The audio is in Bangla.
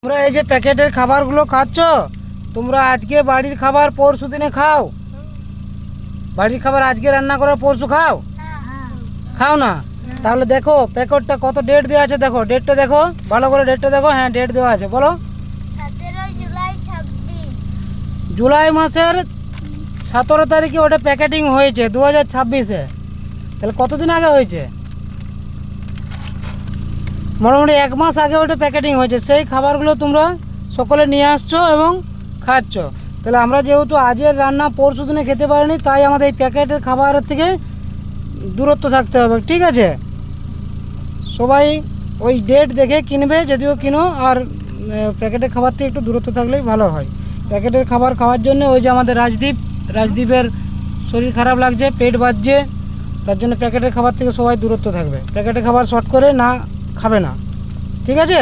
তোমরা এই যে প্যাকেটের খাবারগুলো খাচ্ছ, তোমরা আজকে বাড়ির খাবার পরশু দিনে খাও? বাড়ির খাবার আজকে রান্না করে পরশু খাও? খাও না? তাহলে দেখো প্যাকেটটা কত ডেট দেওয়া আছে, দেখো ডেটটা দেখো ভালো করে, ডেটটা দেখো। হ্যাঁ, ডেট দেওয়া আছে, বলো। 17 জুলাই 26। জুলাই মাসের 17 তারিখে ওটা প্যাকেটিং হয়েছে 2026-এ। তাহলে কতদিন আগে হয়েছে? মোটামুটি 1 মাস আগে ওটা প্যাকেটিং হয়েছে। সেই খাবারগুলো তোমরা সকলে নিয়ে আসছো এবং খাচ্ছ। তাহলে আমরা যেহেতু আজের রান্না পরশু দিনে খেতে পারিনি, তাই আমাদের এই প্যাকেটের খাবারের থেকে দূরত্ব থাকতে হবে, ঠিক আছে? সবাই ওই ডেট দেখে কিনবে, যদিও কিনো, আর প্যাকেটের খাবার থেকে একটু দূরত্ব থাকলেই ভালো হয়। প্যাকেটের খাবার খাওয়ার জন্য ওই যে আমাদের রাজদীপের শরীর খারাপ লাগছে, পেট বাজছে, তার জন্য প্যাকেটের খাবার থেকে সবাই দূরত্ব থাকবে। প্যাকেটের খাবার শর্ট করে না খাবে না, ঠিক আছে?